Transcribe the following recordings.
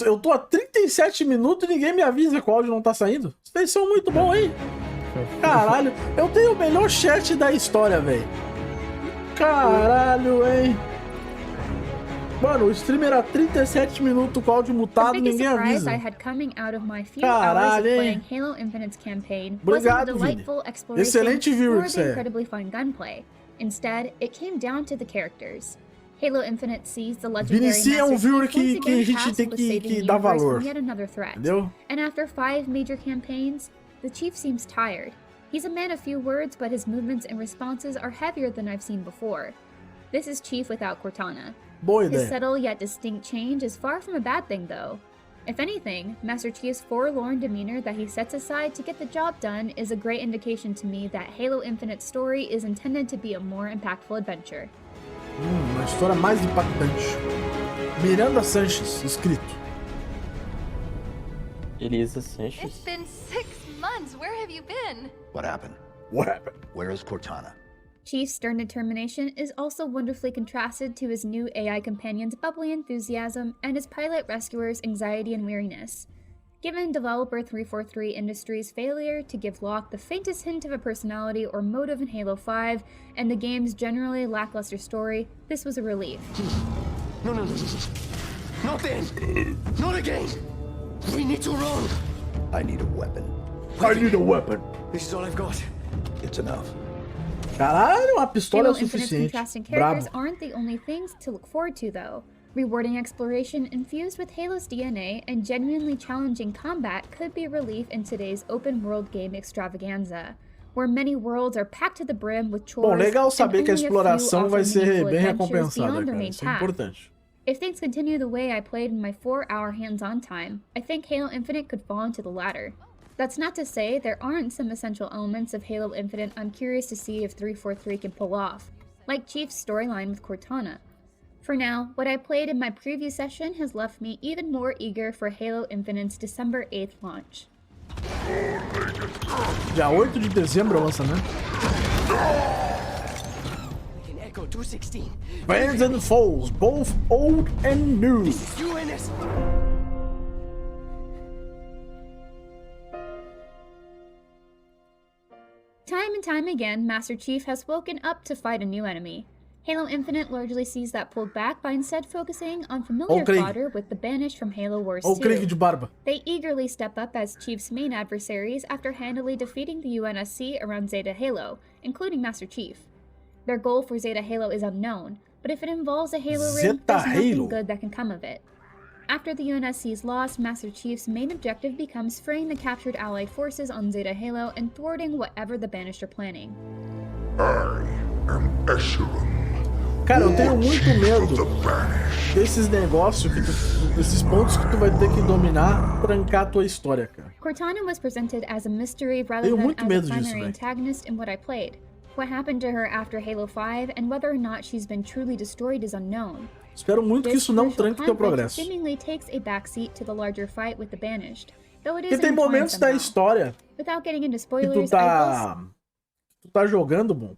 Eu tô há 37 minutos e ninguém me avisa que o áudio não tá saindo. Vocês são muito bons, hein? Caralho, eu tenho o melhor chat da história, velho. Caralho, hein? Mano, o stream era 37 minutos com áudio mutado, ninguém avisa. Caralho, hein? Obrigado, Vini. Excelente viewer que você é. Instead, it came down to the characters. Halo Infinite sees the legendary Vinicius é um viewer que a gente tem que que dar valor. Entendeu? And after 5 major campaigns, the Chief seems tired. He's a man of few words, but his movements and responses are heavier than I've seen before. This is Chief without Cortana. Boa ideia. His subtle yet distinct change is far from a bad thing, though. If anything, Master Chief's forlorn demeanor that he sets aside to get the job done is a great indication to me that Halo Infinite's story is intended to be a more impactful adventure. Uma história mais impactante. Miranda Sanchez, escrito. Elisa Sanchez. It's been 6 months. Where have you been? What happened? What happened? Where is Cortana? Chief's stern determination is also wonderfully contrasted to his new AI companion's bubbly enthusiasm and his pilot rescuer's anxiety and weariness. Given developer 343 Industries' failure to give Locke the faintest hint of a personality or motive in Halo 5, and the game's generally lackluster story, this was a relief. No. Not then! Not again! We need to run! I need a weapon. I need a weapon. This is all I've got. It's enough. Caralho, uma pistola é o Halo Infinite's suficiente. contrasting characters Brabo. aren't the only things to look forward to, though. Rewarding exploration infused with Halo's DNA and genuinely challenging combat could be a relief in today's open-world game extravaganza, where many worlds are packed to the brim with chores. Bom, legal saber and que a only few exploração vai offer ser meaningful bem adventures recompensada, beyond their cara. main Isso é path. importante. If things continue the way I played in my 4-hour hands-on time, I think Halo Infinite could fall into the latter. That's not to say there aren't some essential elements of Halo Infinite I'm curious to see if 343 can pull off, like Chief's storyline with Cortana. For now, what I played in my preview session has left me even more eager for Halo Infinite's December 8th launch. Dia 8 de dezembro é o lançamento. Echo 216. Fans and foes, both old and new. UNS. Time and time again, Master Chief has woken up to fight a new enemy. Halo Infinite largely sees that pulled back by instead focusing on familiar fodder with the Banished from Halo Wars 2. Craig de barba. They eagerly step up as Chief's main adversaries after handily defeating the UNSC around Zeta Halo, including Master Chief. Their goal for Zeta Halo is unknown, but if it involves a Halo ring, there's nothing good that can come of it. After the UNSC's loss, Master Chief's main objective becomes freeing the captured Allied forces on Zeta Halo and thwarting whatever the Banished are planning. I am Eshelon. Cara, eu tenho muito medo desses negócios, desses pontos que tu vai ter que dominar, trancar a tua história, cara. Cortana was presented as a mystery rather than as a primary antagonist in what I played. What happened to her after Halo 5 and whether or not she's been truly destroyed is unknown. Espero muito que isso não tranque teu progresso. Seemingly takes a backseat to the larger fight with the Banished, though it is Porque tem momentos da história without getting into que spoilers, tu tá jogando, bom.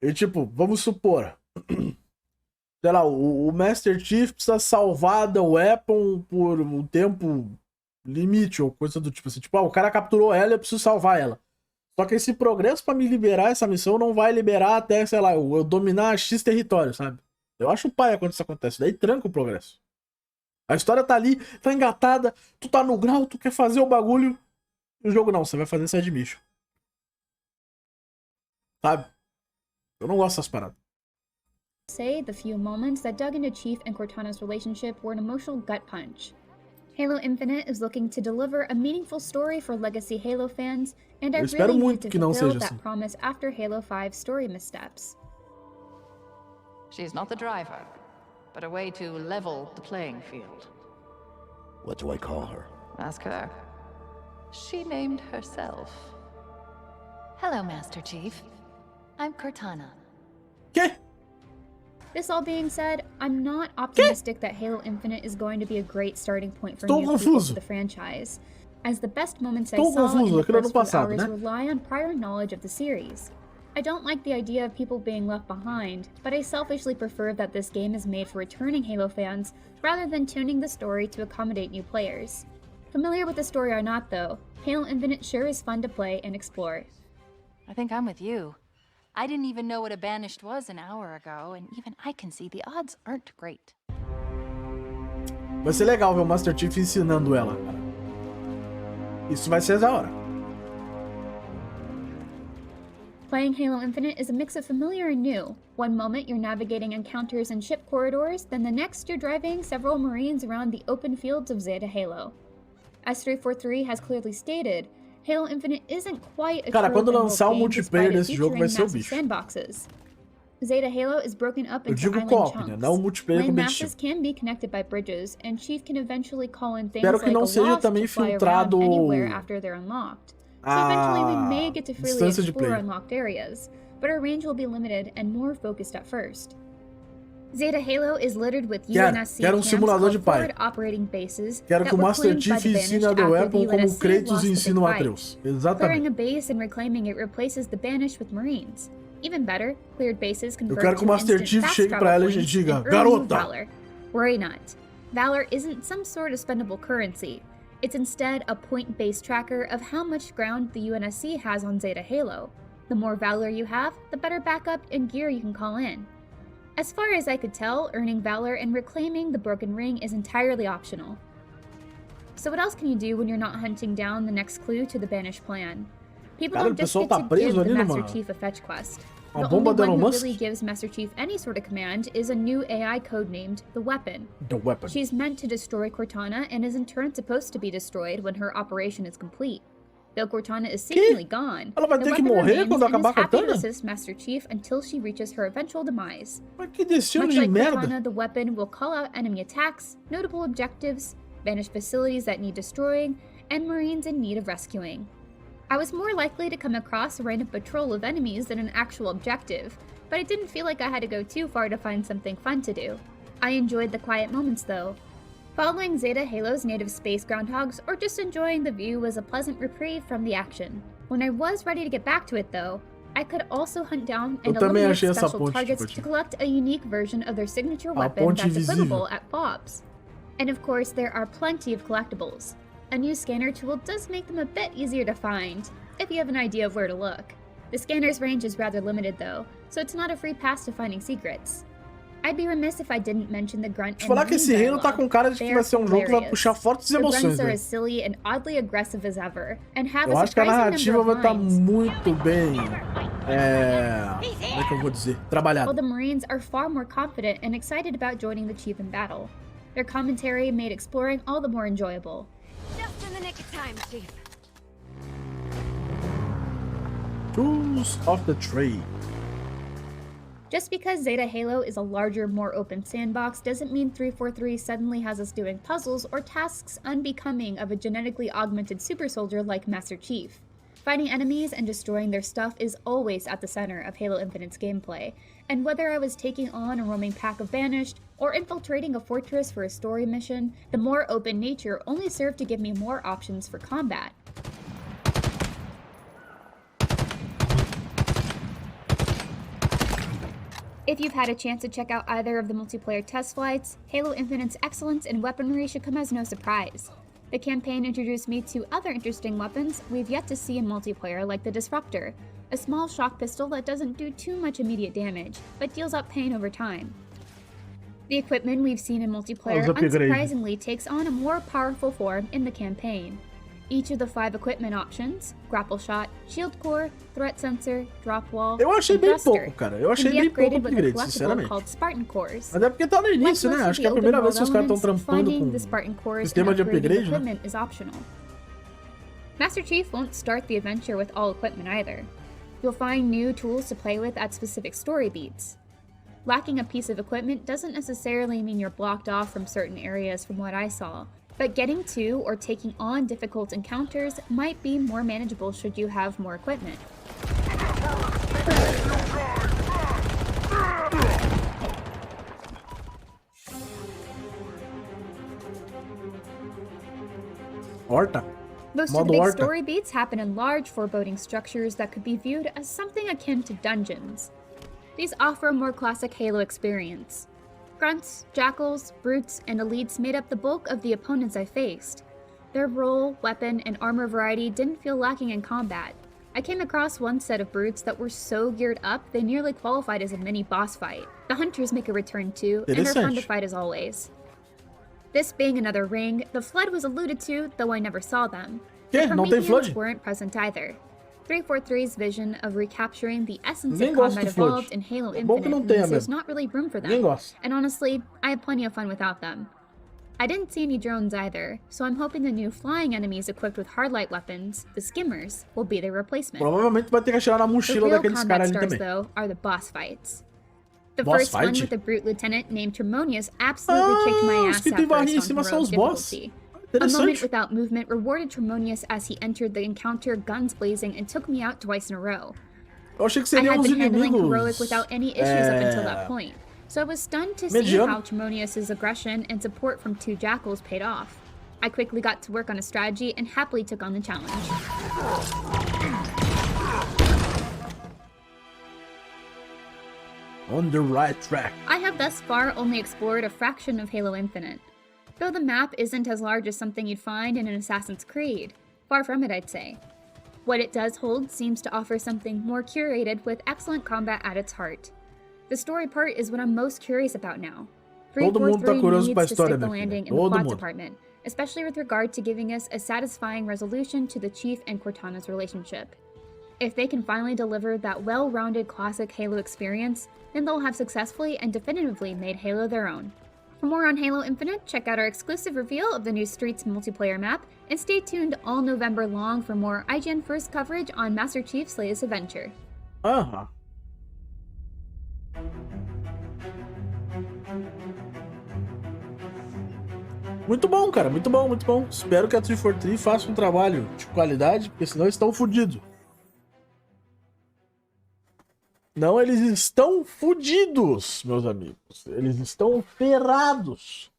E tipo, vamos supor, sei lá, o Master Chief precisa salvar The Weapon por um tempo limite ou coisa do tipo assim. Tipo, o cara capturou ela e eu preciso salvar ela. Só que esse progresso pra me liberar essa missão não vai liberar até, sei lá, eu dominar X território, sabe? Eu acho paia quando isso acontece, daí tranca o progresso. A história tá ali, tá engatada, tu tá no grau, tu quer fazer o bagulho, e o jogo não, você vai fazer side mission. Sabe? Eu não gosto dessas paradas. Say the few moments that dug into Chief and Cortana's relationship were an emotional gut punch. Halo Infinite is looking to deliver a meaningful story for legacy Halo fans, and I really need to fulfill that promise after Halo 5's story missteps. She's not the driver, but a way to level the playing field. What do I call her? Ask her. She named herself. Hello, Master Chief. I'm Cortana. ¿Qué? This all being said, I'm not optimistic that Halo Infinite is going to be a great starting point for new people to the franchise, as the best moments I saw in the first few hours rely on prior knowledge of the series. I don't like the idea of people being left behind, but I selfishly prefer that this game is made for returning Halo fans rather than tuning the story to accommodate new players. Familiar with the story or not though, Halo Infinite sure is fun to play and explore. I think I'm with you. I didn't even know what a banished was an hour ago, and even I can see the odds aren't great. Vai ser legal ver o Master Chief ensinando ela, cara. Isso vai ser da hora. Playing Halo Infinite is a mix of familiar and new. One moment you're navigating encounters and ship corridors, then the next you're driving several Marines around the open fields of Zeta Halo. As 343 has clearly stated, Halo Infinite isn't quite a Cara, quando true lançar o game multiplayer despite it desse jogo vai ser o featuring bicho. massive sandboxes. Zeta Halo is broken up Eu into digo island co-op, chunks. né? Não o multiplayer Lane competitivo. masses can be connected by bridges, and Chief can eventually call in things Espero que like não a seja wasp também to fly filtrado around anywhere after they're unlocked. So eventually we may get to freely distância de explore play. unlocked areas, but our range will be limited and more focused at first. Zeta Halo is littered with UNSC quero camps simulador de called pai. forward operating bases Quero that que o were Master claimed by Chief the banished ensine a The after Weapon the como UNSC Kratos lost the ensina o big fight. Atreus. Clearing Exatamente. a base and reclaiming it replaces the banished with Marines. Even better, cleared bases Eu convert quero que to o Master instant Chief fast chegue travel pra ela e points diga: and earn new Garota! Valor. Worry not. Valor isn't some sort of spendable currency. It's instead a point-based tracker of how much ground the UNSC has on Zeta Halo. The more Valor you have, the better backup and gear you can call in. As far as I could tell, earning Valor and reclaiming the Broken Ring is entirely optional. So what else can you do when you're not hunting down the next clue to the Banished plan? People Cara, don't o just pessoal get tá to preso give the ali, né, Master mano? Chief a fetch quest. A The bomba only do one Elon who Musk? really gives Master Chief any sort of command is a new AI codenamed The Weapon. The Weapon. She's meant to destroy Cortana and is in turn supposed to be destroyed when her operation is complete. Though Cortana is seemingly gone, Ela vai the ter que weapon morrer remains quando and is acabar a happy to Cortana? assist Master Chief until she reaches her eventual demise. Mas que destino Much de like merda. Cortana, the weapon will call out enemy attacks, notable objectives, banished facilities that need destroying, and Marines in need of rescuing. I was more likely to come across a random patrol of enemies than an actual objective, but I didn't feel like I had to go too far to find something fun to do. I enjoyed the quiet moments though. Following Zeta Halo's native space groundhogs or just enjoying the view was a pleasant reprieve from the action. When I was ready to get back to it though, I could also hunt down and Eu também eliminate achei essa special ponte, targets tipo, to collect a unique version of their signature a weapon ponte that's invisível. equipable at FOBs. And of course, there are plenty of collectibles. A new scanner tool does make them a bit easier to find, if you have an idea of where to look. The scanner's range is rather limited though, so it's not a free pass to finding secrets. I'd be remiss if I didn't mention the grunt Te and falar que marine esse Halo tá dialogue. com cara de que They're vai ser um jogo que vai hilarious. puxar fortes The emoções, grunts are velho. as silly and oddly aggressive as ever, and have Eu a acho que a surprising narrativa number vai of estar lines. muito bem. Como é que eu vou dizer? Trabalhada. While the Marines are far more confident and excited about joining the Chief in battle. Their commentary made exploring all the more enjoyable. Just in the nick of time, Chief. Tools of the Trade. Just because Zeta Halo is a larger, more open sandbox doesn't mean 343 suddenly has us doing puzzles or tasks unbecoming of a genetically augmented super soldier like Master Chief. Fighting enemies and destroying their stuff is always at the center of Halo Infinite's gameplay, and whether I was taking on a roaming pack of Banished or infiltrating a fortress for a story mission, the more open nature only served to give me more options for combat. If you've had a chance to check out either of the multiplayer test flights, Halo Infinite's excellence in weaponry should come as no surprise. The campaign introduced me to other interesting weapons we've yet to see in multiplayer, like the Disruptor, a small shock pistol that doesn't do too much immediate damage, but deals out pain over time. The equipment we've seen in multiplayer unsurprisingly takes on a more powerful form in the campaign. Each of the 5 equipment options, grapple shot, shield core, threat sensor, drop wall, Eu achei and bem thruster, pouco, cara. Eu achei can be bem pouco upgraded with a upgrade, collectible sinceramente. called Spartan Cores. Mas é porque tá no início, né? Acho que é a primeira vez que os caras estão trampando finding com the Spartan Cores sistema and de upgrading upgrade, né? equipment is optional. Master Chief won't start the adventure with all equipment either. You'll find new tools to play with at specific story beats. Lacking a piece of equipment doesn't necessarily mean you're blocked off from certain areas from what I saw, but getting to or taking on difficult encounters might be more manageable should you have more equipment. Horta. Most of Modo the big horta. story beats happen in large, foreboding structures that could be viewed as something akin to dungeons. These offer a more classic Halo experience. Grunts, jackals, brutes, and elites made up the bulk of the opponents I faced. Their role, weapon, and armor variety didn't feel lacking in combat. I came across one set of brutes that were so geared up they nearly qualified as a mini boss fight. The hunters make a return too, and they're fun to fight as always. This being another ring, the flood was alluded to, though I never saw them. The Prometheans weren't present either. 343's vision of recapturing the essence of combat evolved in Halo Infinite means there's not really room for them. And honestly, I had plenty of fun without them. I didn't see any drones either, so I'm hoping the new flying enemies equipped with hardlight weapons, the skimmers, will be their replacement. Provavelmente vai ter que atirar na mochila daqueles caras ali stars, também. though, are the boss fights. The first one with a brute lieutenant named Tremonius absolutely kicked my ass at first on heroic difficulty. A moment without movement rewarded Tremonius as he entered the encounter guns blazing and took me out twice in a row. Eu achei que I seriam had os been handling inimigos. heroic without any issues up until that point, so I was stunned to see how Tremonius' aggression and support from 2 jackals paid off. I quickly got to work on a strategy and happily took on the challenge. On the right track. I have thus far only explored a fraction of Halo Infinite. Though the map isn't as large as something you'd find in an Assassin's Creed. Far from it, I'd say. What it does hold seems to offer something more curated with excellent combat at its heart. The story part is what I'm most curious about now. 343 needs to stick the landing in the plot department, especially with regard to giving us a satisfying resolution to the Chief and Cortana's relationship. If they can finally deliver that well-rounded classic Halo experience, then they'll have successfully and definitively made Halo their own. For more on Halo Infinite, check out our exclusive reveal of the new Streets multiplayer map, and stay tuned all November long for more IGN First coverage on Master Chief's latest adventure. Muito bom, cara. Muito bom, muito bom. Espero que a 343 faça um trabalho de qualidade, porque senão eles estão fodidos. Não, eles estão fodidos, meus amigos. Eles estão ferrados.